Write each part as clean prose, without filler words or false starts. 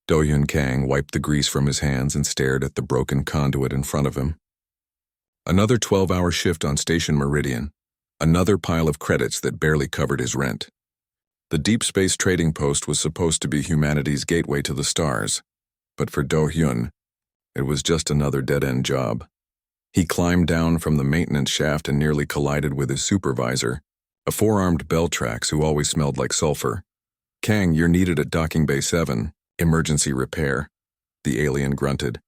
Do-hyun Kang wiped the grease from his hands and stared at the broken conduit in front of him. Another 12-hour shift on Station Meridian. Another pile of credits that barely covered his rent. The Deep Space Trading Post was supposed to be humanity's gateway to the stars, but for Do-hyun, it was just another dead-end job. He climbed down from the maintenance shaft and nearly collided with his supervisor, a four-armed Beltrax who always smelled like sulfur. "Kang, you're needed at Docking Bay 7. Emergency repair," the alien grunted.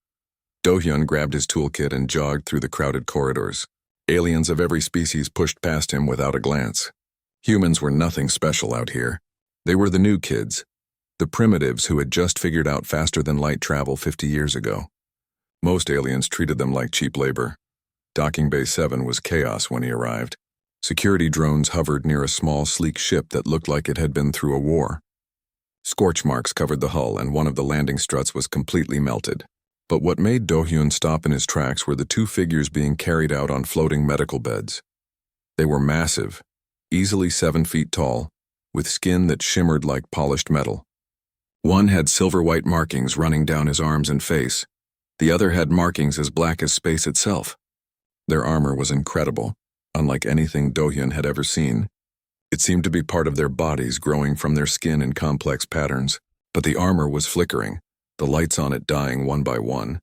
Do-hyun grabbed his toolkit and jogged through the crowded corridors. Aliens of every species pushed past him without a glance. Humans were nothing special out here. They were the new kids, the primitives who had just figured out faster-than-light travel 50 years ago. Most aliens treated them like cheap labor. Docking Bay 7 was chaos when he arrived. Security drones hovered near a small, sleek ship that looked like it had been through a war. Scorch marks covered the hull, and one of the landing struts was completely melted. But what made Do-hyun stop in his tracks were the two figures being carried out on floating medical beds. They were massive, easily 7 feet tall, with skin that shimmered like polished metal. One had silver-white markings running down his arms and face. The other had markings as black as space itself. Their armor was incredible, unlike anything Do-hyun had ever seen. It seemed to be part of their bodies growing from their skin in complex patterns, but the armor was flickering, the lights on it dying one by one.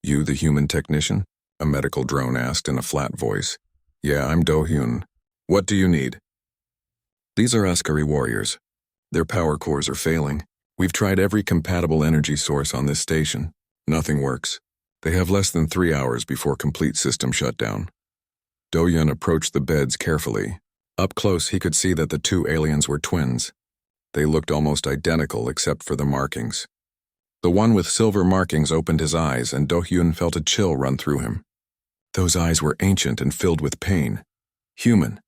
"You the human technician?" a medical drone asked in a flat voice. "Yeah, I'm Do-hyun. What do you need?" "These are Askari warriors. Their power cores are failing. We've tried every compatible energy source on this station. Nothing works. They have less than 3 hours before complete system shutdown." Do-hyun approached the beds carefully. Up close, he could see that the two aliens were twins. They looked almost identical except for the markings. The one with silver markings opened his eyes, and Do-hyun felt a chill run through him. Those eyes were ancient and filled with pain. "Human."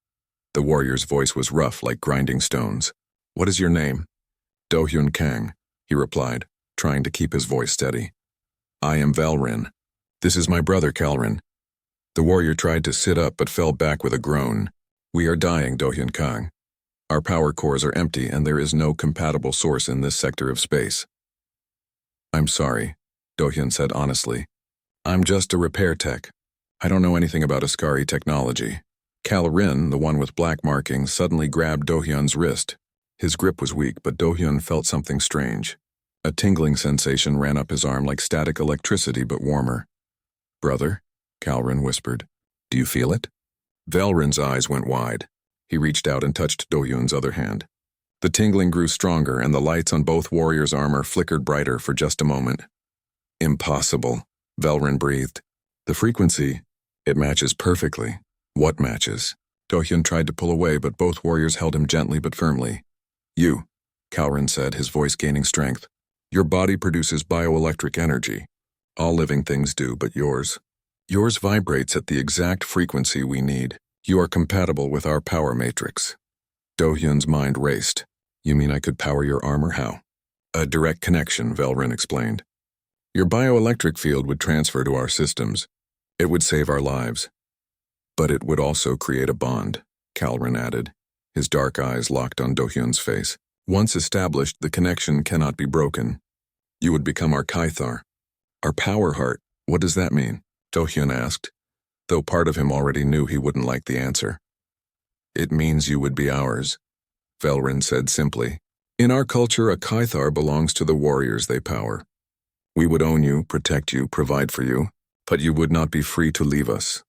The warrior's voice was rough like grinding stones. "What is your name?" "Do-hyun Kang," he replied, trying to keep his voice steady. "I am Valrin. This is my brother Calrin." The warrior tried to sit up but fell back with a groan. "We are dying, Do-hyun Kang. Our power cores are empty and there is no compatible source in this sector of space." "I'm sorry," Do-hyun said honestly. "I'm just a repair tech. I don't know anything about Askari technology." Calrin, the one with black markings, suddenly grabbed Do-hyun's wrist. His grip was weak, but Do-hyun felt something strange. A tingling sensation ran up his arm like static electricity, but warmer. "Brother," Calrin whispered. "Do you feel it?" Valrin's eyes went wide. He reached out and touched Do-hyun's other hand. The tingling grew stronger, and the lights on both warriors' armor flickered brighter for just a moment. "Impossible," Valrin breathed. "The frequency, it matches perfectly." "What matches?" Do-hyun tried to pull away, but both warriors held him gently but firmly. "You," Calrin said, his voice gaining strength. "Your body produces bioelectric energy. All living things do, but yours. Yours vibrates at the exact frequency we need. You are compatible with our power matrix." Do-hyun's mind raced. "You mean I could power your armor? How?" "A direct connection," Valrin explained. "Your bioelectric field would transfer to our systems. It would save our lives. But it would also create a bond," Calrin added. His dark eyes locked on Do-hyun's face. "Once established, the connection cannot be broken. You would become our Caithar. Our power heart. What does that mean?" Do-hyun asked, though part of him already knew he wouldn't like the answer. "It means you would be ours," Valrin said simply. "In our culture, a Caithar belongs to the warriors they power. We would own you, protect you, provide for you, but you would not be free to leave us."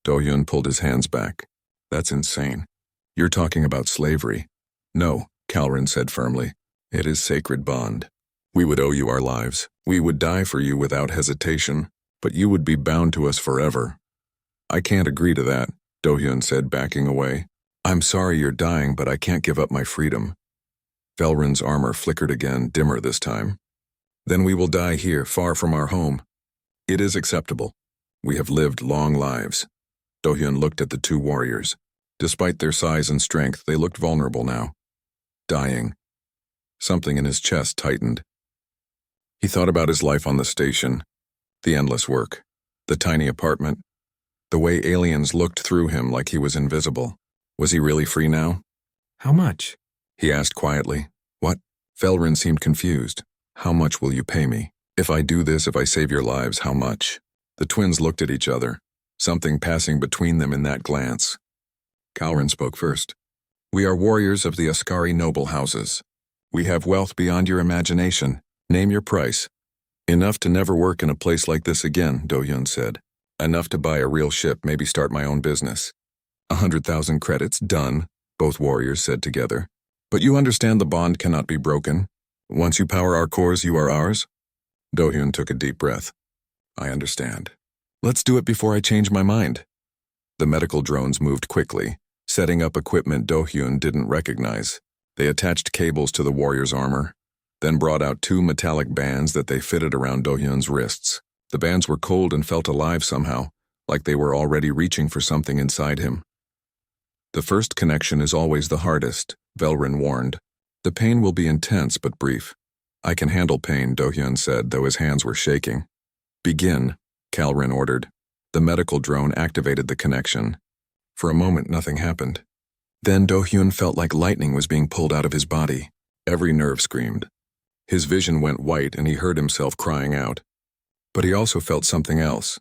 Do-hyun pulled his hands back. "That's insane. You're talking about slavery." "No," Calrin said firmly. "It is sacred bond. We would owe you our lives. We would die for you without hesitation, but you would be bound to us forever." "I can't agree to that," Do-hyun said, backing away. "I'm sorry you're dying, but I can't give up my freedom." Valrin's armor flickered again, dimmer this time. "Then we will die here, far from our home. It is acceptable. We have lived long lives." Do-hyun looked at the two warriors. Despite their size and strength, they looked vulnerable now. Dying. Something in his chest tightened. He thought about his life on the station, the endless work, the tiny apartment, the way aliens looked through him like he was invisible. Was he really free now? "How much?" he asked quietly. "What?" Valrin seemed confused. How much will you pay me? If I do this, if I save your lives, how much? The twins looked at each other, something passing between them in that glance. Calrin spoke first. We are warriors of the Ascari noble houses. We have wealth beyond your imagination. Name your price. Enough to never work in a place like this again, Do-Hyun said. Enough to buy a real ship, maybe start my own business. 100,000 credits, done, both warriors said together. But you understand the bond cannot be broken. Once you power our cores, you are ours? Do-Hyun took a deep breath. I understand. Let's do it before I change my mind. The medical drones moved quickly, setting up equipment Do-Hyun didn't recognize. They attached cables to the warrior's armor, then brought out 2 metallic bands that they fitted around Do-Hyun's wrists. The bands were cold and felt alive somehow, like they were already reaching for something inside him. The first connection is always the hardest, Velrin warned. The pain will be intense but brief. I can handle pain, Do-Hyun said, though his hands were shaking. Begin, Calrin ordered. The medical drone activated the connection. For a moment, nothing happened. Then Do-Hyun felt like lightning was being pulled out of his body. Every nerve screamed. His vision went white and he heard himself crying out. But he also felt something else.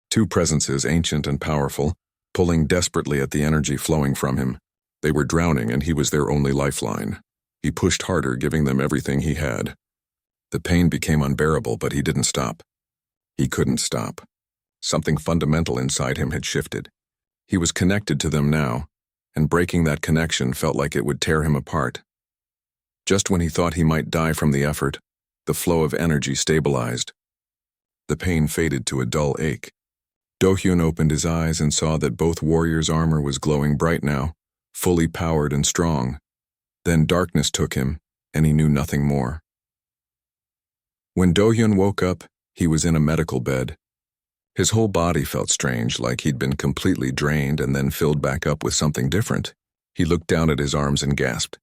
2 presences, ancient and powerful, pulling desperately at the energy flowing from him. They were drowning and he was their only lifeline. He pushed harder, giving them everything he had. The pain became unbearable, but he didn't stop. He couldn't stop. Something fundamental inside him had shifted. He was connected to them now, and breaking that connection felt like it would tear him apart. Just when he thought he might die from the effort, the flow of energy stabilized. The pain faded to a dull ache. Do-Hyun opened his eyes and saw that both warriors' armor was glowing bright now, fully powered and strong. Then darkness took him, and he knew nothing more. When Do-Hyun woke up, he was in a medical bed. His whole body felt strange, like he'd been completely drained and then filled back up with something different. He looked down at his arms and gasped.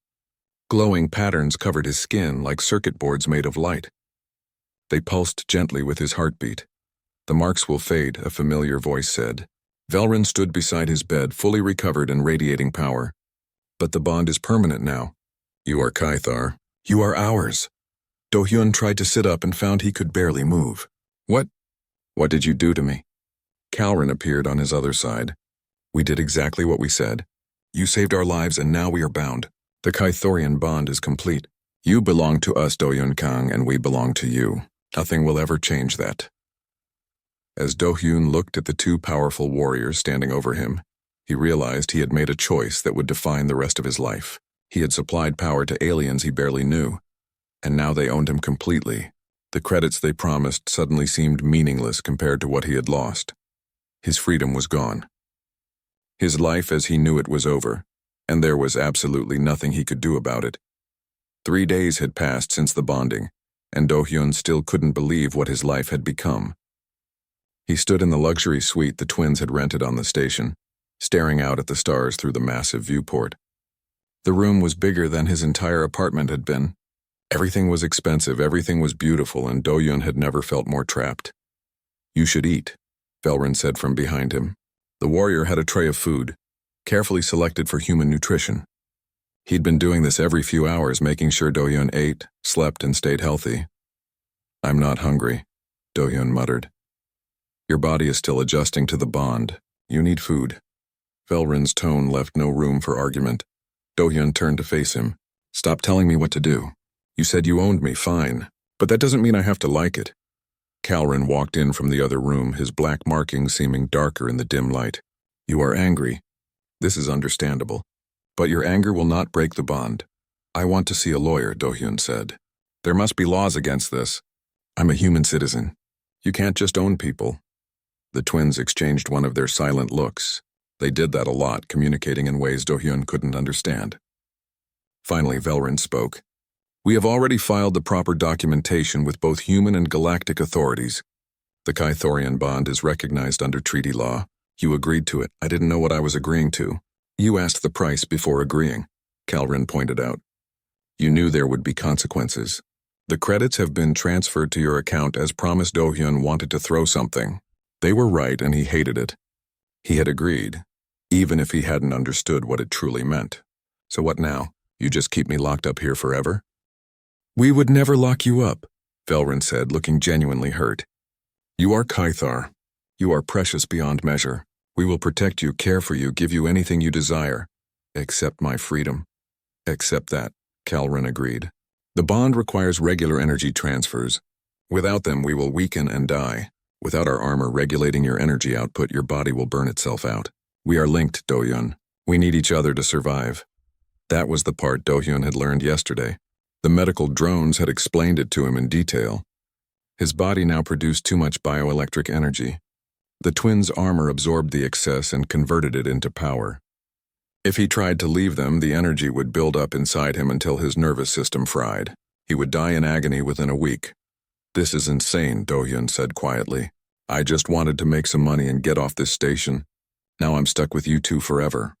Glowing patterns covered his skin like circuit boards made of light. They pulsed gently with his heartbeat. The marks will fade, a familiar voice said. Velrin stood beside his bed, fully recovered and radiating power. But the bond is permanent now. You are Caithar. You are ours. Do-Hyun tried to sit up and found he could barely move. What did you do to me? Calrin appeared on his other side. We did exactly what we said. You saved our lives and now we are bound. The Caithorian bond is complete. You belong to us, Do-Hyun Kang, and we belong to you. Nothing will ever change that. As Do-Hyun looked at the 2 powerful warriors standing over him, he realized he had made a choice that would define the rest of his life. He had supplied power to aliens he barely knew, and now they owned him completely. The credits they promised suddenly seemed meaningless compared to what he had lost. His freedom was gone. His life as he knew it was over, and there was absolutely nothing he could do about it. 3 days had passed since the bonding, and Do-Hyun still couldn't believe what his life had become. He stood in the luxury suite the twins had rented on the station, staring out at the stars through the massive viewport. The room was bigger than his entire apartment had been. Everything was expensive, everything was beautiful, and Do-Hyun had never felt more trapped. You should eat, Velrin said from behind him. The warrior had a tray of food, carefully selected for human nutrition. He'd been doing this every few hours, making sure Do-Hyun ate, slept, and stayed healthy. I'm not hungry, Do-Hyun muttered. Your body is still adjusting to the bond. You need food. Velrin's tone left no room for argument. Do-Hyun turned to face him. Stop telling me what to do. You said you owned me, fine, but that doesn't mean I have to like it. Calrin walked in from the other room, his black markings seeming darker in the dim light. You are angry. This is understandable. But your anger will not break the bond. I want to see a lawyer, Do-Hyun said. There must be laws against this. I'm a human citizen. You can't just own people. The twins exchanged one of their silent looks. They did that a lot, communicating in ways Do-Hyun couldn't understand. Finally, Velrin spoke. We have already filed the proper documentation with both human and galactic authorities. The Caithorian bond is recognized under treaty law. You agreed to it. I didn't know what I was agreeing to. You asked the price before agreeing, Calrin pointed out. You knew there would be consequences. The credits have been transferred to your account as promised. Do-Hyun wanted to throw something. They were right and he hated it. He had agreed, even if he hadn't understood what it truly meant. So what now? You just keep me locked up here forever? "We would never lock you up," Velryn said, looking genuinely hurt. "You are Caithar. You are precious beyond measure. We will protect you, care for you, give you anything you desire. Except my freedom." "Except that," Calrin agreed. "The bond requires regular energy transfers. Without them, we will weaken and die. Without our armor regulating your energy output, your body will burn itself out. We are linked, Do-hyun. We need each other to survive." That was the part Do-hyun had learned yesterday. The medical drones had explained it to him in detail. His body now produced too much bioelectric energy. The twins' armor absorbed the excess and converted it into power. If he tried to leave them, the energy would build up inside him until his nervous system fried. He would die in agony within a week. "This is insane," Do-hyun said quietly. "I just wanted to make some money and get off this station. Now I'm stuck with you two forever."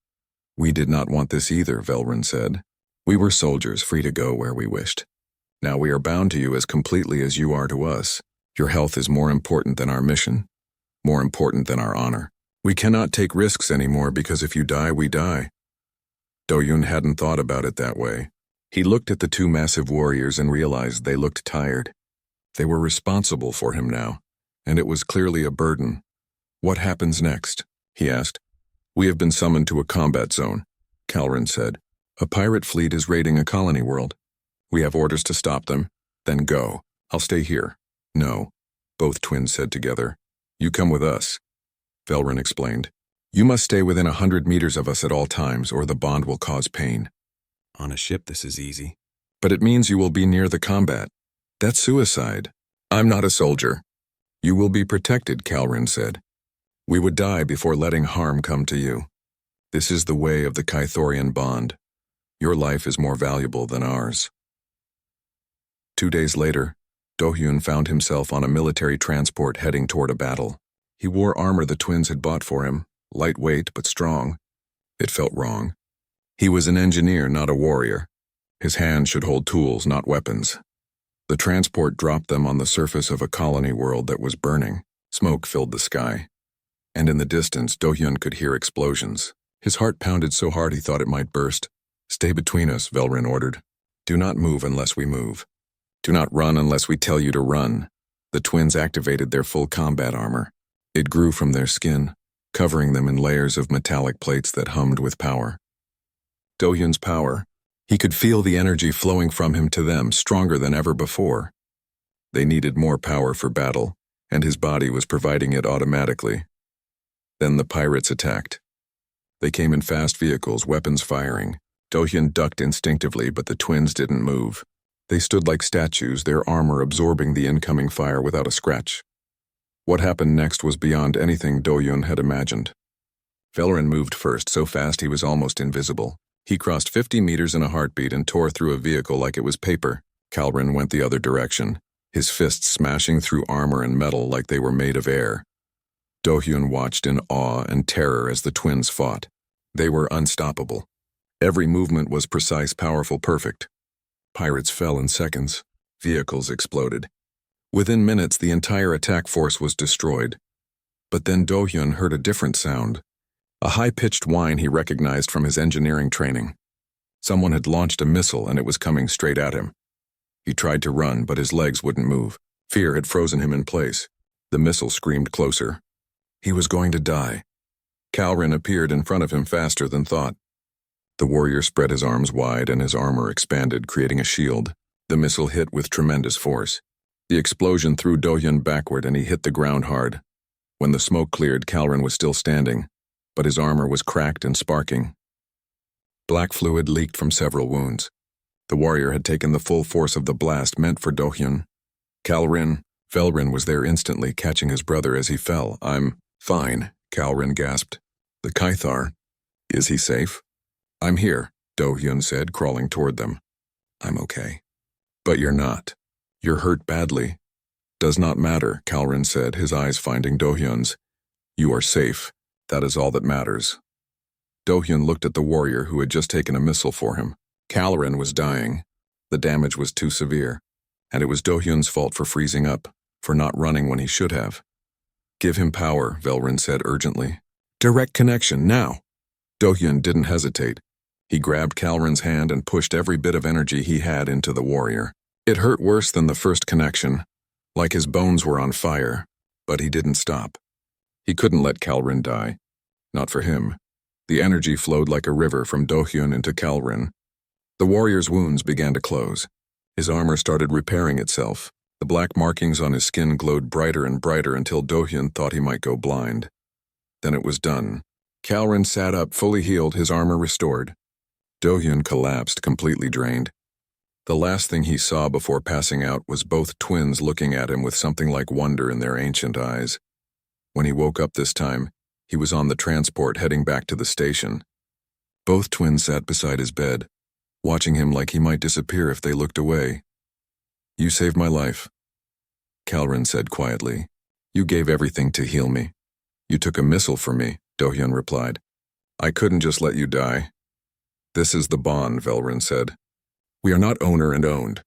"We did not want this either," Velryn said. "We were soldiers, free to go where we wished. Now we are bound to you as completely as you are to us. Your health is more important than our mission, more important than our honor. We cannot take risks anymore because if you die, we die." Do-hyun hadn't thought about it that way. He looked at the two massive warriors and realized they looked tired. They were responsible for him now, and it was clearly a burden. "What happens next?" he asked. "We have been summoned to a combat zone," Calrin said. "A pirate fleet is raiding a colony world. We have orders to stop them. Then go. I'll stay here." "No," both twins said together. "You come with us," Velryn explained. "You must stay within 100 meters of us at all times, or the bond will cause pain." "On a ship this is easy." "But it means you will be near the combat. That's suicide." "I'm not a soldier." "You will be protected," Calrin said. "We would die before letting harm come to you. This is the way of the Caithorian bond. Your life is more valuable than ours." 2 days later, Do-hyun found himself on a military transport heading toward a battle. He wore armor the twins had bought for him, lightweight but strong. It felt wrong. He was an engineer, not a warrior. His hands should hold tools, not weapons. The transport dropped them on the surface of a colony world that was burning. Smoke filled the sky. And in the distance, Do-hyun could hear explosions. His heart pounded so hard he thought it might burst. "Stay between us," Velryn ordered. "Do not move unless we move. Do not run unless we tell you to run." The twins activated their full combat armor. It grew from their skin, covering them in layers of metallic plates that hummed with power. Do-hyun's power. He could feel the energy flowing from him to them, stronger than ever before. They needed more power for battle, and his body was providing it automatically. Then the pirates attacked. They came in fast vehicles, weapons firing. Do-hyun ducked instinctively, but the twins didn't move. They stood like statues, their armor absorbing the incoming fire without a scratch. What happened next was beyond anything Do-hyun had imagined. Velryn moved first, so fast he was almost invisible. He crossed 50 meters in a heartbeat and tore through a vehicle like it was paper. Calrin went the other direction, his fists smashing through armor and metal like they were made of air. Do-hyun watched in awe and terror as the twins fought. They were unstoppable. Every movement was precise, powerful, perfect. Pirates fell in seconds. Vehicles exploded. Within minutes, the entire attack force was destroyed. But then Do-hyun heard a different sound. A high-pitched whine he recognized from his engineering training. Someone had launched a missile and it was coming straight at him. He tried to run, but his legs wouldn't move. Fear had frozen him in place. The missile screamed closer. He was going to die. Calrin appeared in front of him faster than thought. The warrior spread his arms wide and his armor expanded, creating a shield. The missile hit with tremendous force. The explosion threw Do-hyun backward and he hit the ground hard. When the smoke cleared, Calrin was still standing, but his armor was cracked and sparking. Black fluid leaked from several wounds. The warrior had taken the full force of the blast meant for Do-hyun. Velryn was there instantly, catching his brother as he fell. "I'm fine," Calrin gasped. "The Caithar, is he safe?" "I'm here," Do-hyun said, crawling toward them. "I'm okay." "But you're not. You're hurt badly." "Does not matter," Calrin said, his eyes finding Do-hyun's. "You are safe. That is all that matters." Do-hyun looked at the warrior who had just taken a missile for him. Calrin was dying. The damage was too severe, and it was Do-hyun's fault for freezing up, for not running when he should have. "Give him power," Velryn said urgently. "Direct connection, now." Do-hyun didn't hesitate. He grabbed Calrin's hand and pushed every bit of energy he had into the warrior. It hurt worse than the first connection, like his bones were on fire, but he didn't stop. He couldn't let Kalrin die. Not for him. The energy flowed like a river from Do-hyun into Kalrin. The warrior's wounds began to close. His armor started repairing itself. The black markings on his skin glowed brighter and brighter until Do-hyun thought he might go blind. Then it was done. Kalrin sat up, fully healed, his armor restored. Do-hyun collapsed, completely drained. The last thing he saw before passing out was both twins looking at him with something like wonder in their ancient eyes. When he woke up this time, he was on the transport heading back to the station. Both twins sat beside his bed, watching him like he might disappear if they looked away. "You saved my life," Kalrin said quietly. "You gave everything to heal me. You took a missile for me," Do-hyun replied. "I couldn't just let you die." "This is the bond," Velrin said. "We are not owner and owned.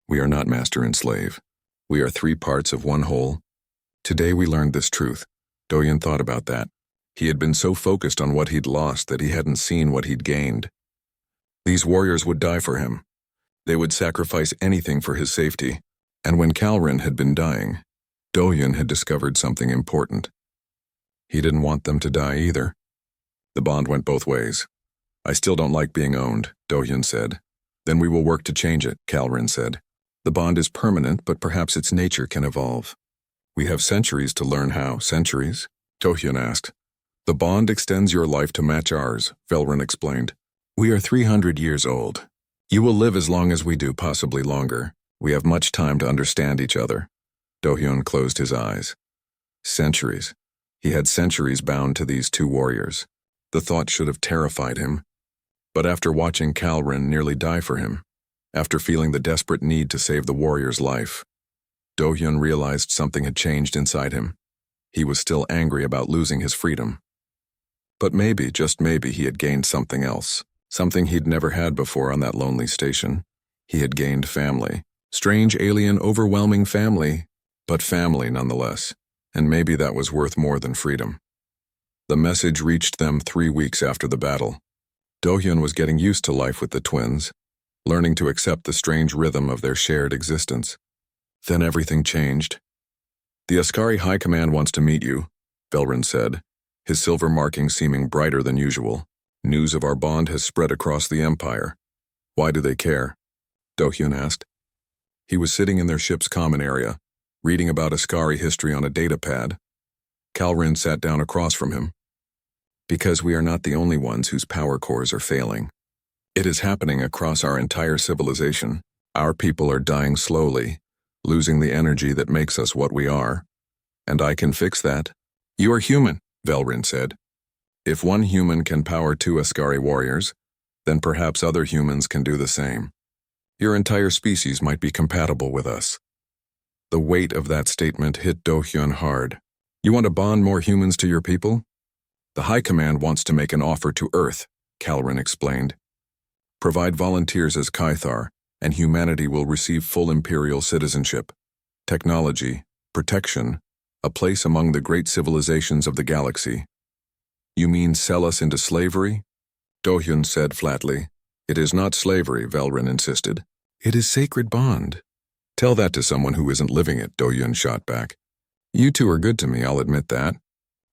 We are not master and slave. We are three parts of one whole. Today we learned this truth." Do-hyun thought about that. He had been so focused on what he'd lost that he hadn't seen what he'd gained. These warriors would die for him. They would sacrifice anything for his safety. And when Kalrin had been dying, Do-hyun had discovered something important. He didn't want them to die either. The bond went both ways. "I still don't like being owned," Do-hyun said. "Then we will work to change it," Kalrin said. "The bond is permanent, but perhaps its nature can evolve." "We have centuries to learn how." "Centuries?" Do-hyun asked. "The bond extends your life to match ours," Velrin explained. "We are 300 years old. You will live as long as we do, possibly longer. We have much time to understand each other." Do-hyun closed his eyes. Centuries. He had centuries bound to these two warriors. The thought should have terrified him. But after watching Kalrin nearly die for him, after feeling the desperate need to save the warrior's life, Do-hyun realized something had changed inside him. He was still angry about losing his freedom. But maybe, just maybe, he had gained something else. Something he'd never had before on that lonely station. He had gained family. Strange, alien, overwhelming family, but family nonetheless. And maybe that was worth more than freedom. The message reached them 3 weeks after the battle. Do-hyun was getting used to life with the twins, learning to accept the strange rhythm of their shared existence. Then everything changed. "The Ascari High Command wants to meet you," Velrin said, his silver markings seeming brighter than usual. "News of our bond has spread across the Empire." "Why do they care?" Do-hyun asked. He was sitting in their ship's common area, reading about Ascari history on a data pad. Kalrin sat down across from him. "Because we are not the only ones whose power cores are failing. It is happening across our entire civilization. Our people are dying slowly, losing the energy that makes us what we are. And I can fix that." "You are human," Velrin said. "If one human can power 2 Ascari warriors, then perhaps other humans can do the same. Your entire species might be compatible with us." The weight of that statement hit Do-hyun hard. "You want to bond more humans to your people?" "The High Command wants to make an offer to Earth," Kalrin explained. "Provide volunteers as Caithar, and humanity will receive full Imperial citizenship, technology, protection, a place among the great civilizations of the galaxy." "You mean sell us into slavery?" Do-hyun said flatly. "It is not slavery," Velrin insisted. "It is sacred bond." "Tell that to someone who isn't living it," Do-hyun shot back. "You two are good to me, I'll admit that.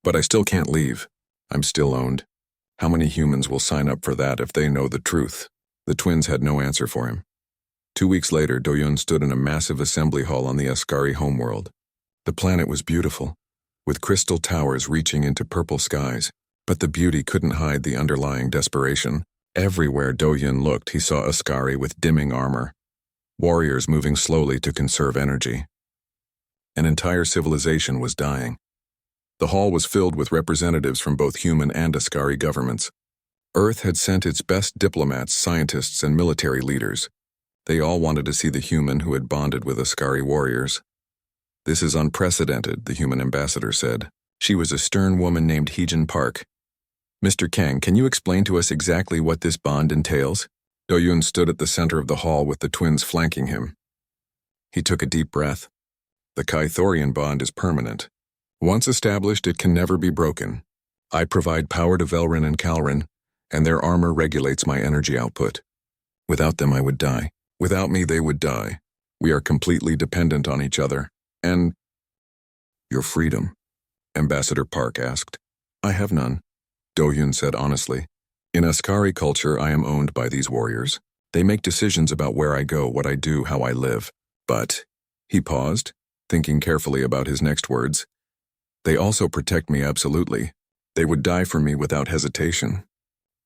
But I still can't leave. I'm still owned. How many humans will sign up for that if they know the truth?" The twins had no answer for him. 2 weeks later, Do-hyun stood in a massive assembly hall on the Ascari homeworld. The planet was beautiful, with crystal towers reaching into purple skies, but the beauty couldn't hide the underlying desperation. Everywhere Do-hyun looked, he saw Ascari with dimming armor, warriors moving slowly to conserve energy. An entire civilization was dying. The hall was filled with representatives from both human and Ascari governments. Earth had sent its best diplomats, scientists, and military leaders. They all wanted to see the human who had bonded with Ascari warriors. "This is unprecedented," the human ambassador said. She was a stern woman named Heejin Park. "Mr. Kang, can you explain to us exactly what this bond entails?" Do-hyun stood at the center of the hall with the twins flanking him. He took a deep breath. "The Caithorian bond is permanent. Once established, it can never be broken. I provide power to Velrin and Kalrin, and their armor regulates my energy output. Without them, I would die. Without me, they would die. We are completely dependent on each other. And your freedom? Ambassador Park asked. I have none, Do-hyun said honestly. In Ascari culture, I am owned by these warriors. They make decisions about where I go, what I do, how I live. But, he paused, thinking carefully about his next words. They also protect me absolutely. They would die for me without hesitation.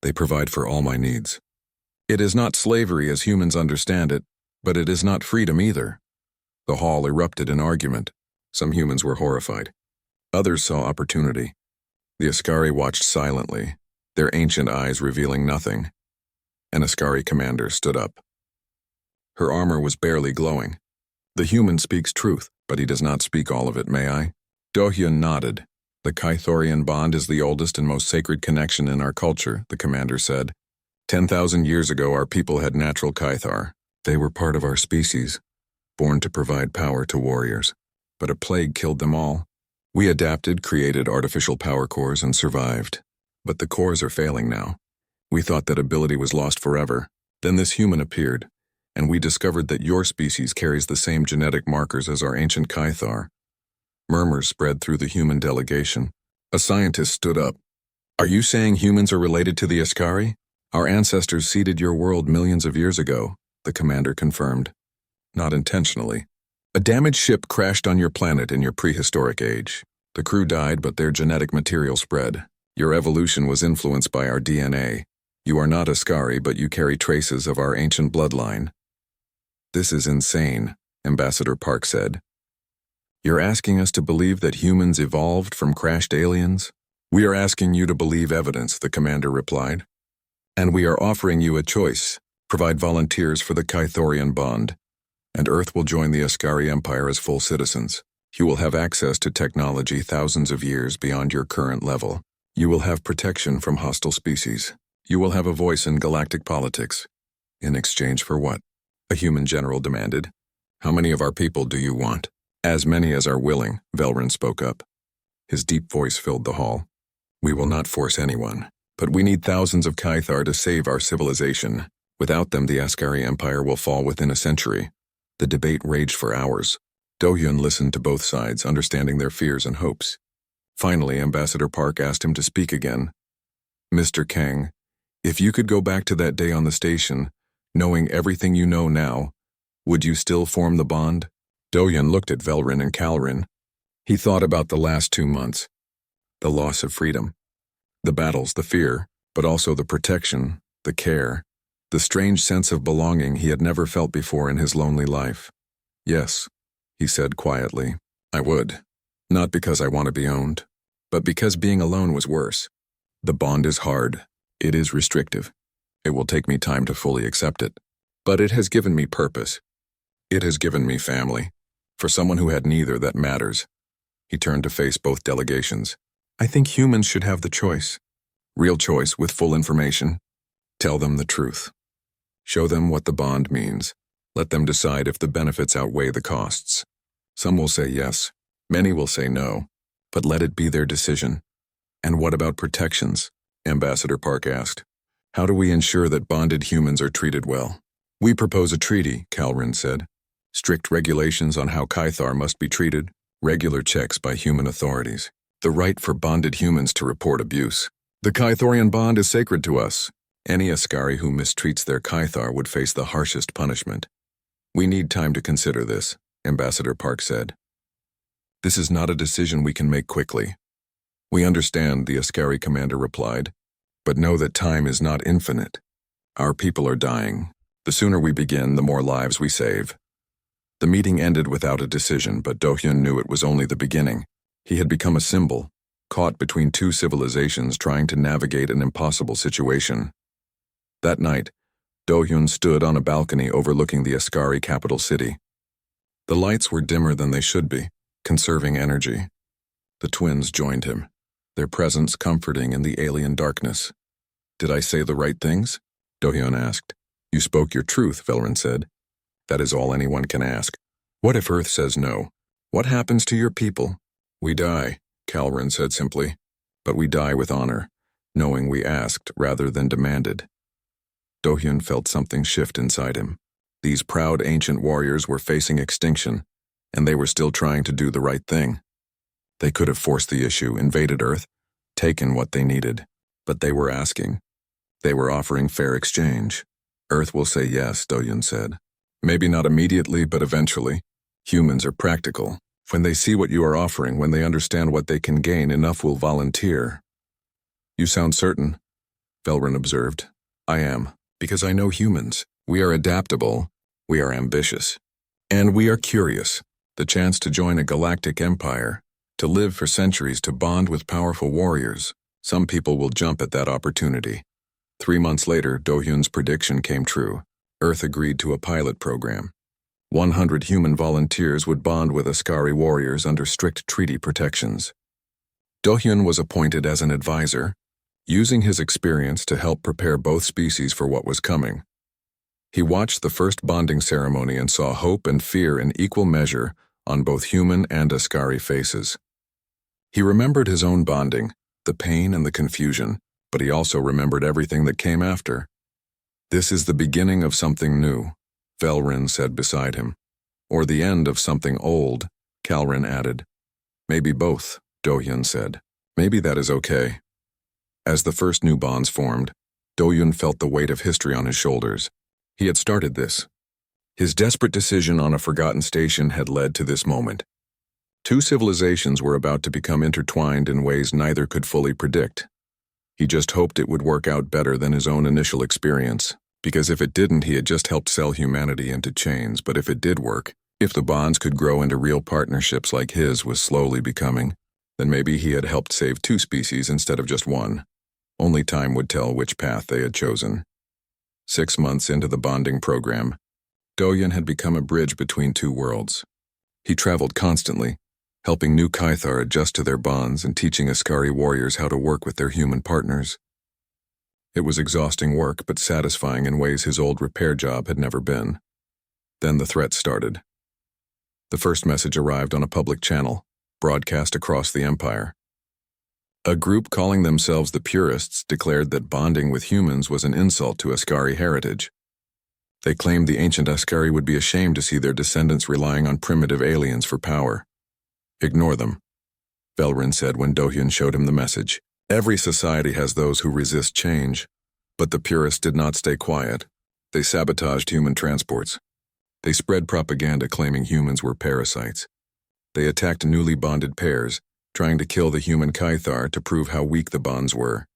They provide for all my needs. It is not slavery as humans understand it, but it is not freedom either. The hall erupted in argument. Some humans were horrified. Others saw opportunity. The Ascari watched silently, their ancient eyes revealing nothing. An Ascari commander stood up. Her armor was barely glowing. The human speaks truth, but he does not speak all of it, may I? Do-hyun nodded. The Kythorian bond is the oldest and most sacred connection in our culture, the commander said. 10,000 years ago, our people had natural Kythar. They were part of our species, born to provide power to warriors. But a plague killed them all. We adapted, created artificial power cores, and survived. But the cores are failing now. We thought that ability was lost forever. Then this human appeared, and we discovered that your species carries the same genetic markers as our ancient Kythar. Murmurs spread through the human delegation. A scientist stood up. Are you saying humans are related to the Ascari? Our ancestors seeded your world millions of years ago, the commander confirmed. Not intentionally. A damaged ship crashed on your planet in your prehistoric age. The crew died, but their genetic material spread. Your evolution was influenced by our DNA. You are not Ascari, but you carry traces of our ancient bloodline. This is insane, Ambassador Park said. You're asking us to believe that humans evolved from crashed aliens? We are asking you to believe evidence, the commander replied. And we are offering you a choice. Provide volunteers for the Kythorian bond, and Earth will join the Ascari Empire as full citizens. You will have access to technology thousands of years beyond your current level. You will have protection from hostile species. You will have a voice in galactic politics. In exchange for what? A human general demanded. How many of our people do you want? As many as are willing, Velrin spoke up. His deep voice filled the hall. We will not force anyone, but we need thousands of Kythar to save our civilization. Without them, the Ascari Empire will fall within a century. The debate raged for hours. Do-hyun listened to both sides, understanding their fears and hopes. Finally, Ambassador Park asked him to speak again. Mr. Kang, if you could go back to that day on the station, knowing everything you know now, would you still form the bond? Do-hyun looked at Velrin and Kalrin. He thought about the last 2 months. The loss of freedom. The battles, the fear, but also the protection, the care. The strange sense of belonging he had never felt before in his lonely life. Yes, he said quietly, I would. Not because I want to be owned, but because being alone was worse. The bond is hard. It is restrictive. It will take me time to fully accept it. But it has given me purpose. It has given me family. For someone who had neither, that matters. He turned to face both delegations. I think humans should have the choice. Real choice with full information. Tell them the truth. Show them what the bond means. Let them decide if the benefits outweigh the costs. Some will say yes, many will say no, but let it be their decision. And what about protections? Ambassador Park asked. How do we ensure that bonded humans are treated well? We propose a treaty, Kalrin said. Strict regulations on how Kythar must be treated, regular checks by human authorities. The right for bonded humans to report abuse. The Kythorian bond is sacred to us. Any Ascari who mistreats their Kythar would face the harshest punishment. We need time to consider this, Ambassador Park said. This is not a decision we can make quickly. We understand, the Ascari commander replied, but know that time is not infinite. Our people are dying. The sooner we begin, the more lives we save. The meeting ended without a decision, but Do-hyun knew it was only the beginning. He had become a symbol, caught between two civilizations trying to navigate an impossible situation. That night, Do-hyun stood on a balcony overlooking the Ascari capital city. The lights were dimmer than they should be, conserving energy. The twins joined him, their presence comforting in the alien darkness. Did I say the right things? Do-hyun asked. You spoke your truth, Velrin said. That is all anyone can ask. What if Earth says no? What happens to your people? We die, Kalrin said simply. But we die with honor, knowing we asked rather than demanded. Do-hyun felt something shift inside him. These proud ancient warriors were facing extinction, and they were still trying to do the right thing. They could have forced the issue, invaded Earth, taken what they needed, but they were asking. They were offering fair exchange. Earth will say yes, Do-hyun said. Maybe not immediately, but eventually. Humans are practical. When they see what you are offering, when they understand what they can gain, enough will volunteer. You sound certain, Velryn observed. I am, because I know humans. We are adaptable, we are ambitious, and we are curious. The chance to join a galactic empire, to live for centuries, to bond with powerful warriors. Some people will jump at that opportunity. 3 months later, Do-hyun's prediction came true. Earth agreed to a pilot program. 100 human volunteers would bond with Ascari warriors under strict treaty protections. Do-hyun was appointed as an advisor, using his experience to help prepare both species for what was coming. He watched the first bonding ceremony and saw hope and fear in equal measure on both human and Ascari faces. He remembered his own bonding, the pain and the confusion, but he also remembered everything that came after. This is the beginning of something new, Velryn said beside him. Or the end of something old, Kalryn added. Maybe both, Do-hyun said. Maybe that is okay. As the first new bonds formed, Do-hyun felt the weight of history on his shoulders. He had started this. His desperate decision on a forgotten station had led to this moment. 2 civilizations were about to become intertwined in ways neither could fully predict. He just hoped it would work out better than his own initial experience, because if it didn't, he had just helped sell humanity into chains. But if it did work, if the bonds could grow into real partnerships like his was slowly becoming, then maybe he had helped save 2 species instead of just 1. Only time would tell which path they had chosen. 6 months into the bonding program, Do-hyun had become a bridge between 2 worlds. He traveled constantly, helping new Caithar adjust to their bonds and teaching Ascari warriors how to work with their human partners. It was exhausting work, but satisfying in ways his old repair job had never been. Then the threat started. The first message arrived on a public channel, broadcast across the Empire. A group calling themselves the Purists declared that bonding with humans was an insult to Ascari heritage. They claimed the ancient Ascari would be ashamed to see their descendants relying on primitive aliens for power. Ignore them, Velryn said when Do-hyun showed him the message. Every society has those who resist change, but the Purists did not stay quiet. They sabotaged human transports. They spread propaganda claiming humans were parasites. They attacked newly bonded pairs, trying to kill the human Caithar to prove how weak the bonds were.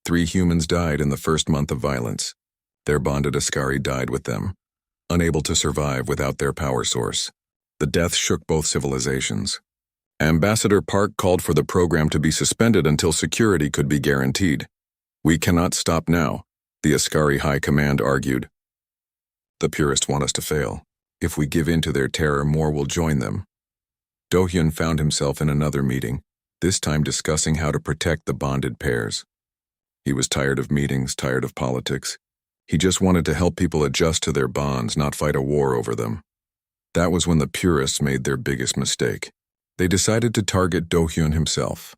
3 humans died in the first month of violence. Their bonded Ascari died with them, unable to survive without their power source. The death shook both civilizations. Ambassador Park called for the program to be suspended until security could be guaranteed. We cannot stop now, the Ascari High Command argued. The Purists want us to fail. If we give in to their terror, more will join them. Do-hyun found himself in another meeting, this time discussing how to protect the bonded pairs. He was tired of meetings, tired of politics. He just wanted to help people adjust to their bonds, not fight a war over them. That was when the Purists made their biggest mistake. They decided to target Do-hyun himself.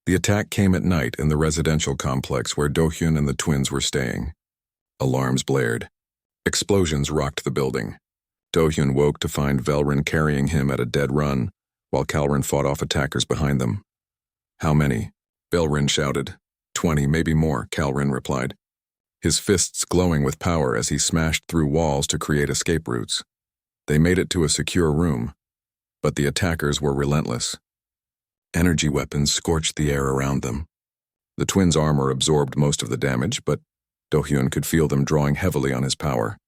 The attack came at night in the residential complex where Do-hyun and the twins were staying. Alarms blared. Explosions rocked the building. Do-hyun woke to find Velryn carrying him at a dead run, while Kalryn fought off attackers behind them. How many? Velryn shouted. 20, maybe more, Kalryn replied, his fists glowing with power as he smashed through walls to create escape routes. They made it to a secure room, but the attackers were relentless. Energy weapons scorched the air around them. The twins' armor absorbed most of the damage, but Do-hyun could feel them drawing heavily on his power.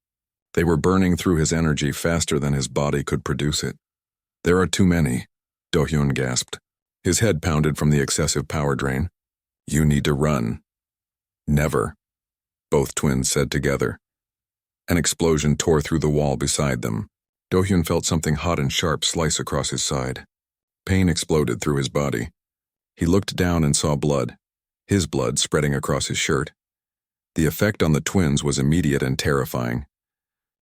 They were burning through his energy faster than his body could produce it. There are too many, Do-hyun gasped. His head pounded from the excessive power drain. You need to run. Never, both twins said together. An explosion tore through the wall beside them. Do-hyun felt something hot and sharp slice across his side. Pain exploded through his body. He looked down and saw blood, his blood spreading across his shirt. The effect on the twins was immediate and terrifying.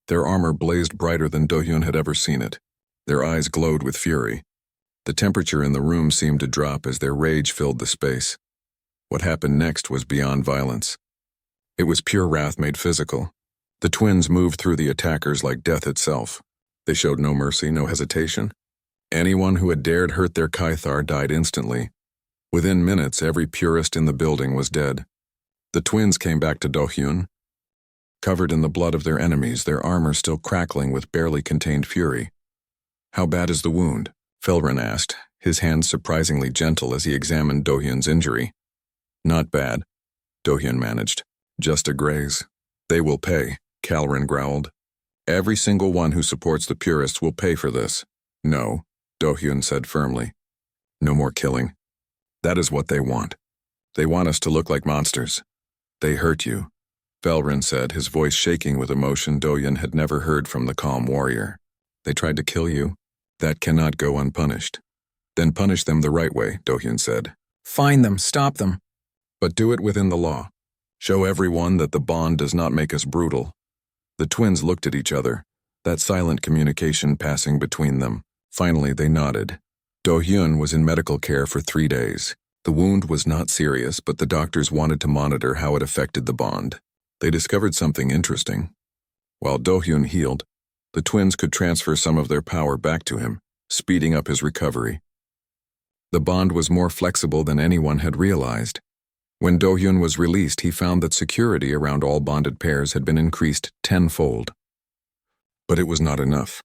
Their armor blazed brighter than Do-hyun had ever seen it. Their eyes glowed with fury. The temperature in the room seemed to drop as their rage filled the space. What happened next was beyond violence. It was pure wrath made physical. The twins moved through the attackers like death itself. They showed no mercy, no hesitation. Anyone who had dared hurt their Kythar died instantly. Within minutes, every purist in the building was dead. The twins came back to Do-hyun, covered in the blood of their enemies, their armor still crackling with barely contained fury. "How bad is the wound?" Felrin asked, his hands surprisingly gentle as he examined Do-hyun's injury. "Not bad," Do-hyun managed. "Just a graze." "They will pay," Calrin growled. "Every single one who supports the purists will pay for this." "No," Do-hyun said firmly. "No more killing. That is what they want. They want us to look like monsters. They hurt you," Felrin said, his voice shaking with emotion Do-hyun had never heard from the calm warrior. "They tried to kill you. That cannot go unpunished." "Then punish them the right way," Do-hyun said. "Find them, stop them." "But do it within the law. Show everyone that the bond does not make us brutal." The twins looked at each other, that silent communication passing between them. Finally, they nodded. Do-hyun was in medical care for 3 days. The wound was not serious, but the doctors wanted to monitor how it affected the bond. They discovered something interesting. While Do-hyun healed, the twins could transfer some of their power back to him, speeding up his recovery. The bond was more flexible than anyone had realized. When Do-hyun was released, he found that security around all bonded pairs had been increased 10-fold. But it was not enough.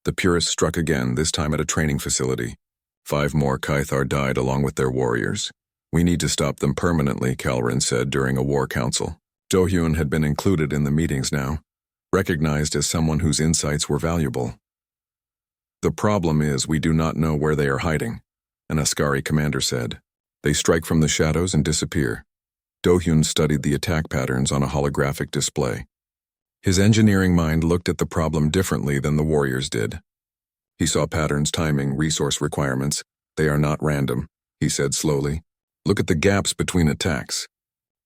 The purists struck again, this time at a training facility. 5 more Kythar died along with their warriors. "We need to stop them permanently," Calrin said during a war council. Do-hyun had been included in the meetings now, recognized as someone whose insights were valuable. "The problem is we do not know where they are hiding," an Askari commander said. "They strike from the shadows and disappear." Do-hyun studied the attack patterns on a holographic display. His engineering mind looked at the problem differently than the warriors did. He saw patterns, timing, resource requirements. "They are not random," he said slowly. "Look at the gaps between attacks.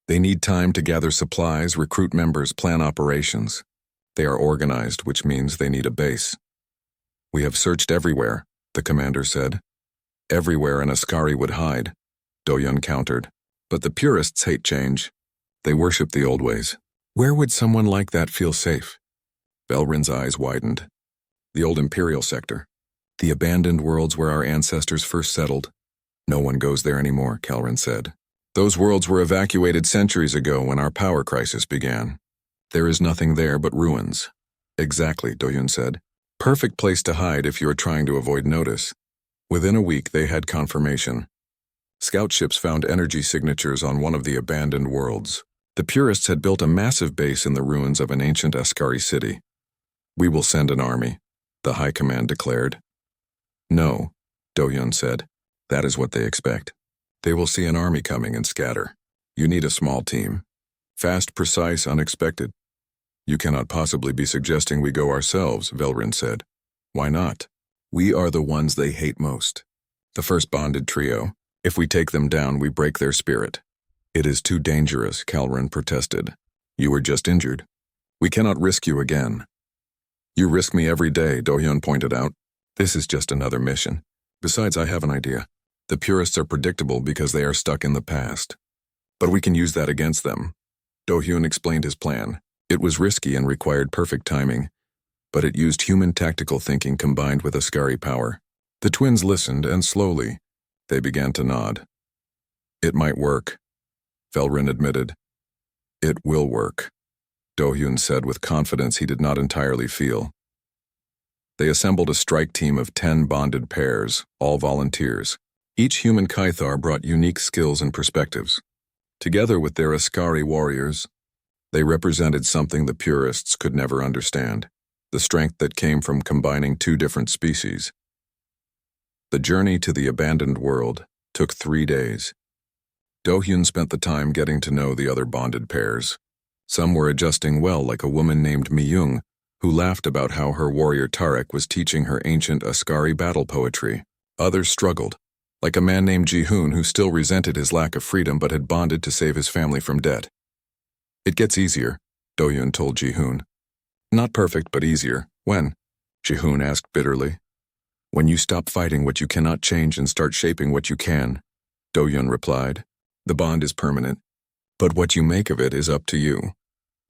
They need time to gather supplies, recruit members, plan operations. They are organized, which means they need a base." "We have searched everywhere," the commander said. "Everywhere an Askari would hide," Do-hyun countered. "But the purists hate change. They worship the old ways. Where would someone like that feel safe?" Felrin's eyes widened. "The old Imperial sector. The abandoned worlds where our ancestors first settled." "No one goes there anymore," Calrin said. "Those worlds were evacuated centuries ago when our power crisis began. There is nothing there but ruins." "Exactly," Do-hyun said. "Perfect place to hide if you are trying to avoid notice." Within a week, they had confirmation. Scout ships found energy signatures on one of the abandoned worlds. The purists had built a massive base in the ruins of an ancient Askari city. "We will send an army," the High Command declared. "No," Do-hyun said. "That is what they expect. They will see an army coming and scatter. You need a small team. Fast, precise, unexpected." "You cannot possibly be suggesting we go ourselves," Felrin said. "Why not? We are the ones they hate most. The first bonded trio. If we take them down, we break their spirit." "It is too dangerous," Calrin protested. "You were just injured. We cannot risk you again." "You risk me every day," Do-hyun pointed out. "This is just another mission. Besides, I have an idea. The purists are predictable because they are stuck in the past. But we can use that against them." Do-hyun explained his plan. It was risky and required perfect timing, but it used human tactical thinking combined with Askari power. The twins listened, and slowly, they began to nod. "It might work," Felrin admitted. "It will work," Do-hyun said with confidence he did not entirely feel. They assembled a strike team of 10 bonded pairs, all volunteers. Each human Kythar brought unique skills and perspectives. Together with their Askari warriors, they represented something the purists could never understand, the strength that came from combining 2 different species. The journey to the abandoned world took 3 days. Do-hyun spent the time getting to know the other bonded pairs. Some were adjusting well, like a woman named Myung, who laughed about how her warrior Tarek was teaching her ancient Askari battle poetry. Others struggled, like a man named Ji-hoon who still resented his lack of freedom but had bonded to save his family from debt. "It gets easier," Do-hyun told Ji-hoon. "Not perfect, but easier." "When?" Ji-hoon asked bitterly. "When you stop fighting what you cannot change and start shaping what you can," Do-hyun replied. "The bond is permanent, but what you make of it is up to you."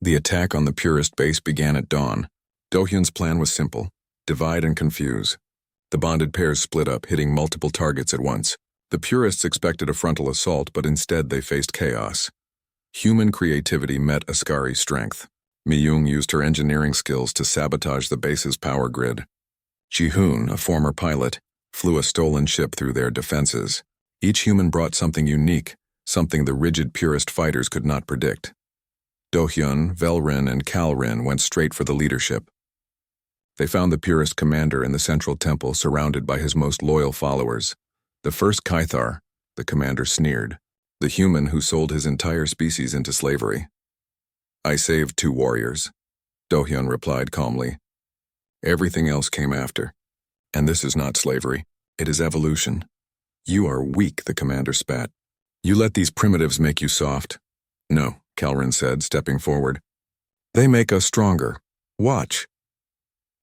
The attack on the Purist base began at dawn. Do-hyun's plan was simple: divide and confuse. The bonded pairs split up, hitting multiple targets at once. The Purists expected a frontal assault, but instead they faced chaos. Human creativity met Ascari's strength. Mi-young used her engineering skills to sabotage the base's power grid. Ji-hoon, a former pilot, flew a stolen ship through their defenses. Each human brought something unique, something the rigid Purist fighters could not predict. Do-hyun, Velrin, and Kalrin went straight for the leadership. They found the Purist commander in the central temple, surrounded by his most loyal followers. The first Caithar, the commander sneered, the human who sold his entire species into slavery. "I saved 2 warriors," Do-hyun replied calmly. "Everything else came after. And this is not slavery. It is evolution." "You are weak," the commander spat. "You let these primitives make you soft." "No," Kalrin said, stepping forward. "They make us stronger. Watch."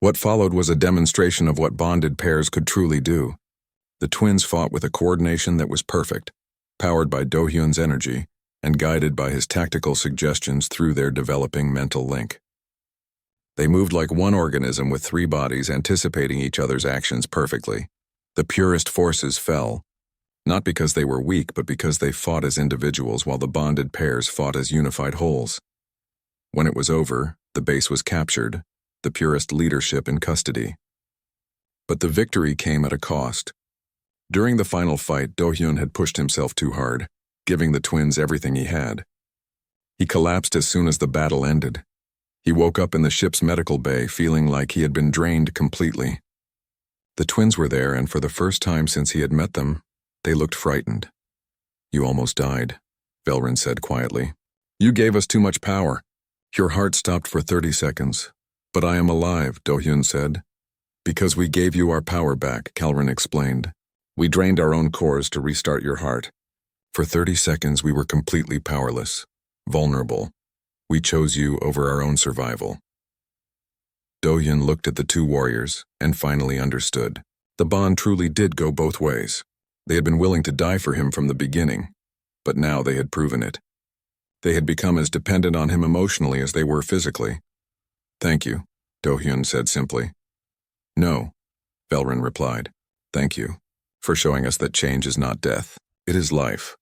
What followed was a demonstration of what bonded pairs could truly do. The twins fought with a coordination that was perfect, powered by Do-hyun's energy and guided by his tactical suggestions through their developing mental link. They moved like one organism with 3 bodies, anticipating each other's actions perfectly. The Purist forces fell, not because they were weak, but because they fought as individuals while the bonded pairs fought as unified wholes. When it was over, the base was captured, the Purist leadership in custody. But the victory came at a cost. During the final fight, Do-hyun had pushed himself too hard, giving the twins everything he had. He collapsed as soon as the battle ended. He woke up in the ship's medical bay, feeling like he had been drained completely. The twins were there, and for the first time since he had met them, they looked frightened. "You almost died," Velrin said quietly. "You gave us too much power. Your heart stopped for 30 seconds. But I am alive," Do-hyun said. "Because we gave you our power back," Kalrin explained. "We drained our own cores to restart your heart. For 30 seconds we were completely powerless, vulnerable. We chose you over our own survival." Do-hyun looked at the 2 warriors and finally understood. The bond truly did go both ways. They had been willing to die for him from the beginning, but now they had proven it. They had become as dependent on him emotionally as they were physically. "Thank you," Do-hyun said simply. "No," Velrin replied. "Thank you for showing us that change is not death, it is life."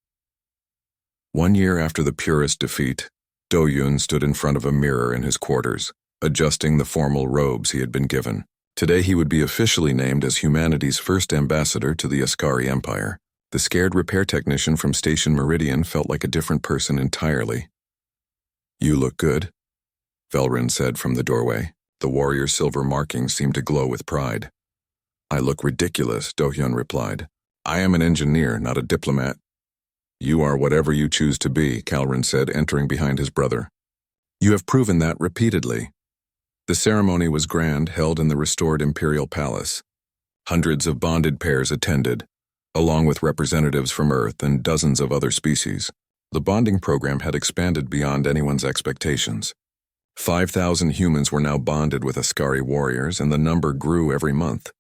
1 year after the Purist defeat, Do-hyun stood in front of a mirror in his quarters, adjusting the formal robes he had been given. Today he would be officially named as humanity's first ambassador to the Ascari Empire. The scared repair technician from Station Meridian felt like a different person entirely. "You look good," Velrin said from the doorway. The warrior's silver markings seemed to glow with pride. "I look ridiculous," Do-hyun replied. "I am an engineer, not a diplomat." "You are whatever you choose to be," Kalrin said, entering behind his brother. "You have proven that repeatedly." The ceremony was grand, held in the restored Imperial Palace. Hundreds of bonded pairs attended, along with representatives from Earth and dozens of other species. The bonding program had expanded beyond anyone's expectations. 5,000 humans were now bonded with Ascari warriors, and the number grew every month.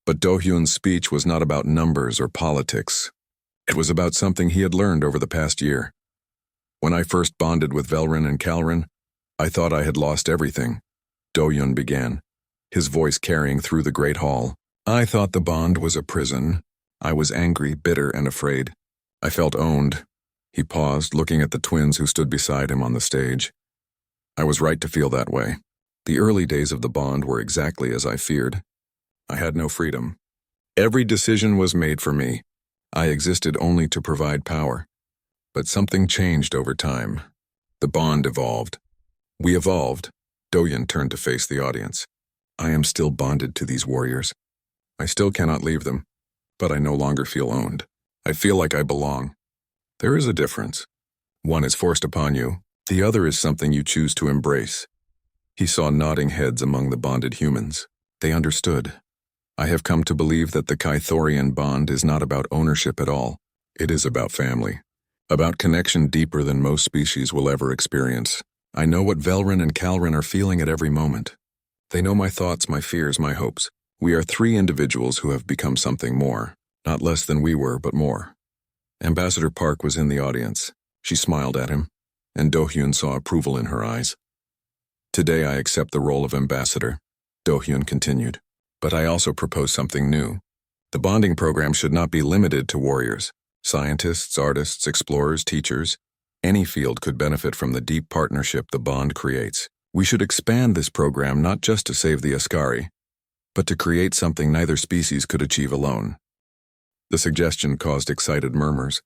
But Do-hyun's speech was not about numbers or politics. It was about something he had learned over the past year. "When I first bonded with Velrin and Kalrin, I thought I had lost everything," Do-hyun began, his voice carrying through the great hall. "I thought the bond was a prison. I was angry, bitter, and afraid. I felt owned." He paused, looking at the twins who stood beside him on the stage. "I was right to feel that way. The early days of the bond were exactly as I feared. I had no freedom. Every decision was made for me. I existed only to provide power. But something changed over time. The bond evolved. We evolved." Do-hyun turned to face the audience. "I am still bonded to these warriors. I still cannot leave them, but I no longer feel owned. I feel like I belong. There is a difference. One is forced upon you. The other is something you choose to embrace." He saw nodding heads among the bonded humans. They understood. "I have come to believe that the Caithorian bond is not about ownership at all. It is about family. About connection deeper than most species will ever experience. I know what Velrin and Kalrin are feeling at every moment. They know my thoughts, my fears, my hopes. We are 3 individuals who have become something more, not less than we were, but more." Ambassador Park was in the audience. She smiled at him. and Do-hyun saw approval in her eyes. "Today I accept the role of ambassador," Do-hyun continued. "But I also propose something new. The bonding program should not be limited to warriors. Scientists, artists, explorers, teachers, any field could benefit from the deep partnership the bond creates. We should expand this program not just to save the Ascari, but to create something neither species could achieve alone." The suggestion caused excited murmurs.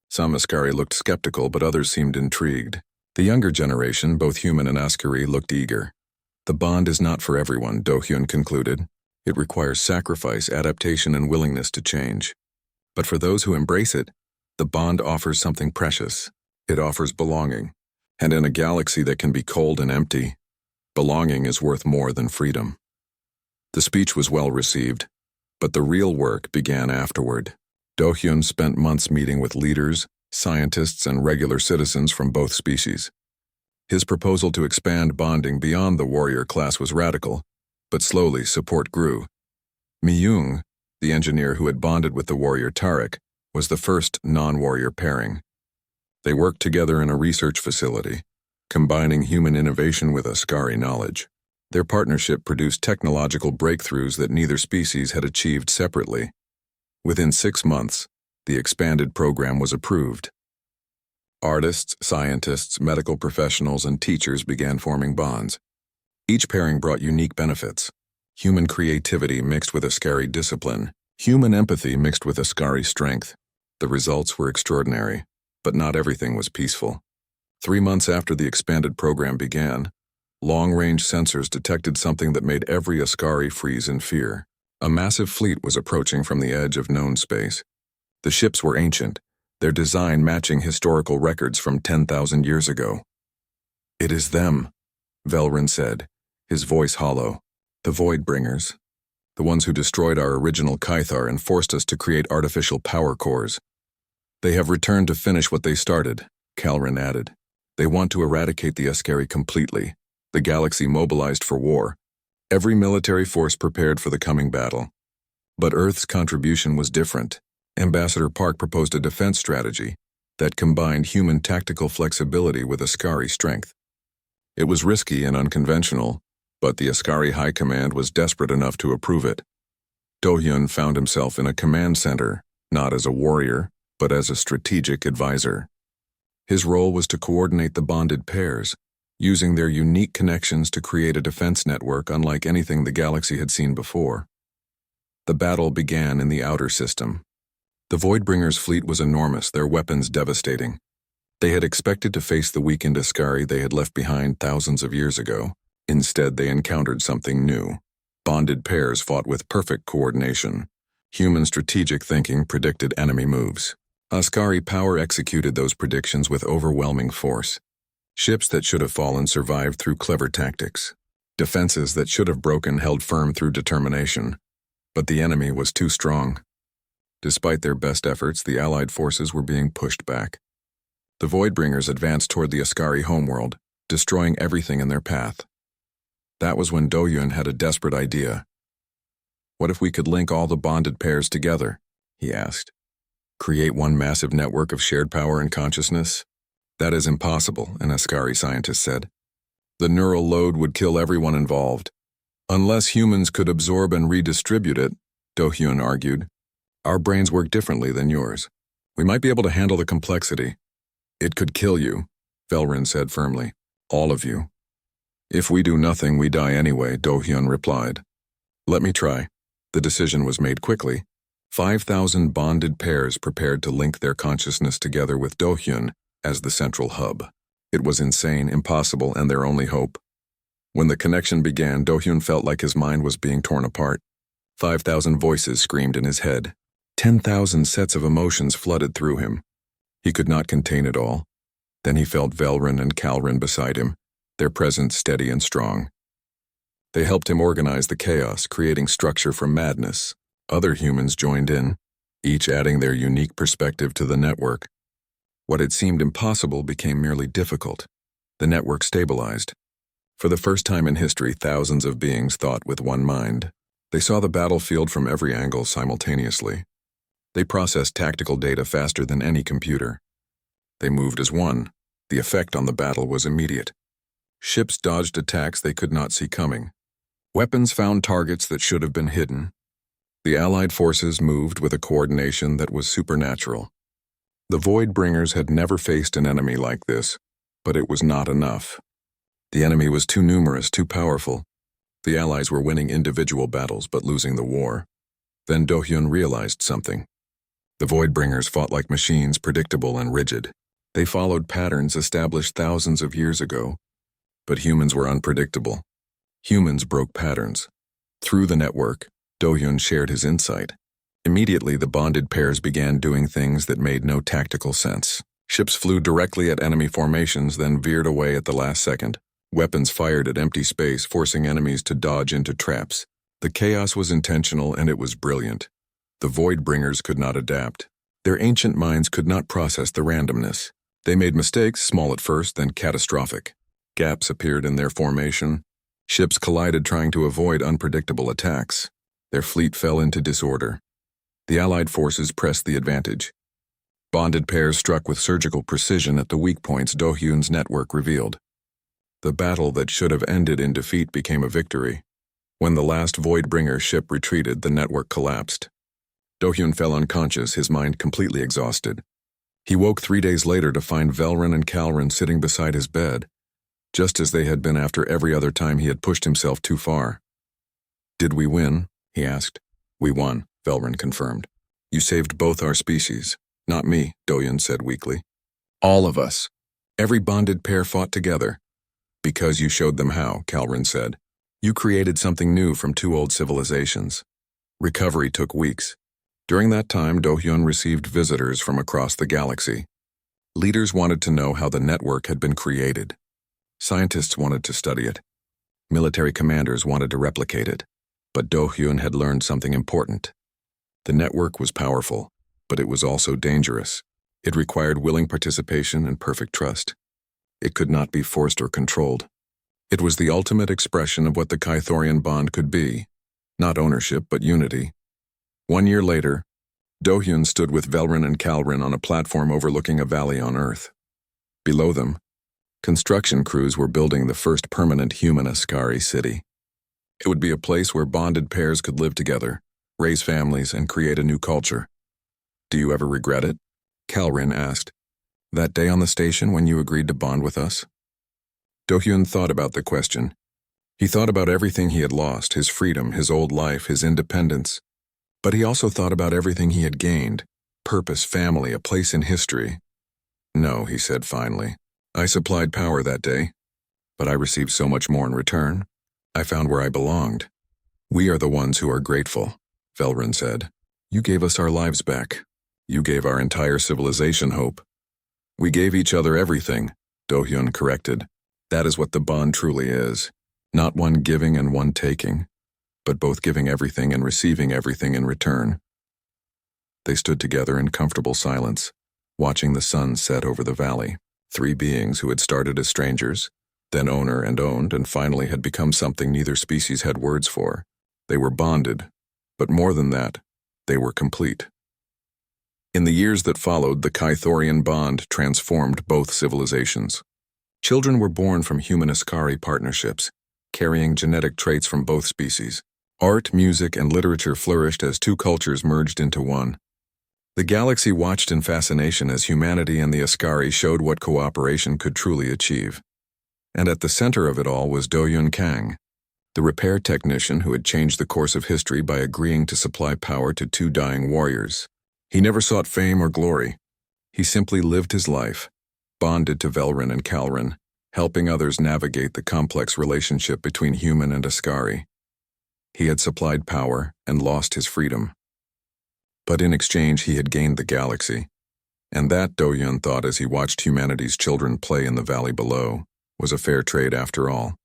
Some Ascari looked skeptical, but others seemed intrigued. The younger generation, both human and Ascari, looked eager. "The bond is not for everyone," Do-hyun concluded. "It requires sacrifice, adaptation, and willingness to change. But for those who embrace it, the bond offers something precious. It offers belonging. And in a galaxy that can be cold and empty, belonging is worth more than freedom." The speech was well received, but the real work began afterward. Do-hyun spent months meeting with leaders, scientists, and regular citizens from both species. His proposal to expand bonding beyond the warrior class was radical, but slowly support grew. Mi-young, the engineer who had bonded with the warrior Tarek, was the first non-warrior pairing. They worked together in a research facility, combining human innovation with Ascari knowledge. Their partnership produced technological breakthroughs that neither species had achieved separately. Within 6 months, the expanded program was approved. Artists, scientists, medical professionals, and teachers began forming bonds. Each pairing brought unique benefits: human creativity mixed with Ascari discipline, human empathy mixed with Ascari strength. The results were extraordinary, but not everything was peaceful. 3 months after the expanded program began, long-range sensors detected something that made every Ascari freeze in fear. A massive fleet was approaching from the edge of known space. The ships were ancient, their design matching historical records from 10,000 years ago. "It is them," Velryn said, his voice hollow. "The Voidbringers. The ones who destroyed our original Kythar and forced us to create artificial power cores. They have returned to finish what they started," Calrin added. "They want to eradicate the Ascari completely. The galaxy mobilized for war. Every military force prepared for the coming battle. But Earth's contribution was different. Ambassador Park proposed a defense strategy that combined human tactical flexibility with Ascari strength. It was risky and unconventional, but the Ascari High Command was desperate enough to approve it. Do-hyun found himself in a command center, not as a warrior, but as a strategic advisor. His role was to coordinate the bonded pairs, using their unique connections to create a defense network unlike anything the galaxy had seen before. The battle began in the outer system. The Voidbringers' fleet was enormous, their weapons devastating. They had expected to face the weakened Ascari they had left behind thousands of years ago. Instead, they encountered something new. Bonded pairs fought with perfect coordination. Human strategic thinking predicted enemy moves. Ascari power executed those predictions with overwhelming force. Ships that should have fallen survived through clever tactics. Defenses that should have broken held firm through determination. But the enemy was too strong. Despite their best efforts, the Allied forces were being pushed back. The Voidbringers advanced toward the Ascari homeworld, destroying everything in their path. That was when Do-hyun had a desperate idea. "What if we could link all the bonded pairs together?" he asked. "Create one massive network of shared power and consciousness?" "That is impossible," an Ascari scientist said. "The neural load would kill everyone involved. Unless humans could absorb and redistribute it," Do-hyun argued. "Our brains work differently than yours. We might be able to handle the complexity." "It could kill you," Velryn said firmly. "All of you." "If we do nothing, we die anyway," Do-hyun replied. "Let me try." The decision was made quickly. 5,000 bonded pairs prepared to link their consciousness together with Do-hyun as the central hub. It was insane, impossible, and their only hope. When the connection began, Do-hyun felt like his mind was being torn apart. 5,000 voices screamed in his head. 10,000 sets of emotions flooded through him. He could not contain it all. Then he felt Velryn and Calrin beside him, their presence steady and strong. They helped him organize the chaos, creating structure from madness. Other humans joined in, each adding their unique perspective to the network. What had seemed impossible became merely difficult. The network stabilized. For the first time in history, thousands of beings thought with one mind. They saw the battlefield from every angle simultaneously. They processed tactical data faster than any computer. They moved as one, The effect on the battle was immediate. Ships dodged attacks they could not see coming. Weapons found targets that should have been hidden. The Allied forces moved with a coordination that was supernatural. The Voidbringers had never faced an enemy like this, but it was not enough. The enemy was too numerous, too powerful. The Allies were winning individual battles but losing the war. Then Do-hyun realized something. The Voidbringers fought like machines, predictable and rigid. They followed patterns established thousands of years ago. But humans were unpredictable. Humans broke patterns. Through the network, Do-hyun shared his insight. Immediately, the bonded pairs began doing things that made no tactical sense. Ships flew directly at enemy formations, then veered away at the last second. Weapons fired at empty space, forcing enemies to dodge into traps. The chaos was intentional and it was brilliant. The Voidbringers could not adapt. Their ancient minds could not process the randomness. They made mistakes, small at first, then catastrophic. Gaps appeared in their formation. Ships collided trying to avoid unpredictable attacks. Their fleet fell into disorder. The Allied forces pressed the advantage. Bonded pairs struck with surgical precision at the weak points Do-hyun's network revealed. The battle that should have ended in defeat became a victory. When the last Voidbringer ship retreated, the network collapsed. Do-hyun fell unconscious, his mind completely exhausted. He woke 3 days later to find Velrun and Calrun sitting beside his bed, just as they had been after every other time he had pushed himself too far. "Did we win?" he asked. "We won," Velrun confirmed. "You saved both our species." "Not me," Do-hyun said weakly. "All of us. Every bonded pair fought together." "Because you showed them how," Calrun said. "You created something new from 2 old civilizations." Recovery took weeks. During that time, Do-hyun received visitors from across the galaxy. Leaders wanted to know how the network had been created. Scientists wanted to study it. Military commanders wanted to replicate it. But Do-hyun had learned something important. The network was powerful, but it was also dangerous. It required willing participation and perfect trust. It could not be forced or controlled. It was the ultimate expression of what the Kythorian bond could be. Not ownership, but unity. 1 year later, Do-hyun stood with Velrun and Calrun on a platform overlooking a valley on Earth. Below them, construction crews were building the first permanent human Ascari city. It would be a place where bonded pairs could live together, raise families, and create a new culture. "Do you ever regret it?" Calrun asked. "That day on the station when you agreed to bond with us?" Do-hyun thought about the question. He thought about everything he had lost, his freedom, his old life, his independence. But he also thought about everything he had gained: purpose, family, a place in history. "No," he said finally. "I supplied power that day, but I received so much more in return. I found where I belonged." "We are the ones who are grateful," Velrun said. "You gave us our lives back. You gave our entire civilization hope." "We gave each other everything," Do-hyun corrected. "That is what the bond truly is. Not one giving and one taking, but both giving everything and receiving everything in return." They stood together in comfortable silence, watching the sun set over the valley. 3 beings who had started as strangers, then owner and owned, and finally had become something neither species had words for. They were bonded, but more than that, they were complete. In the years that followed, the Kythorian bond transformed both civilizations. Children were born from human Ascari partnerships, carrying genetic traits from both species. Art, music, and literature flourished as 2 cultures merged into one. The galaxy watched in fascination as humanity and the Ascari showed what cooperation could truly achieve. And at the center of it all was Do-hyun Kang, the repair technician who had changed the course of history by agreeing to supply power to 2 dying warriors. He never sought fame or glory. He simply lived his life, bonded to Velrun and Calrun, helping others navigate the complex relationship between human and Ascari. He had supplied power and lost his freedom. But in exchange, he had gained the galaxy. And that, Do-hyun thought as he watched humanity's children play in the valley below, was a fair trade after all.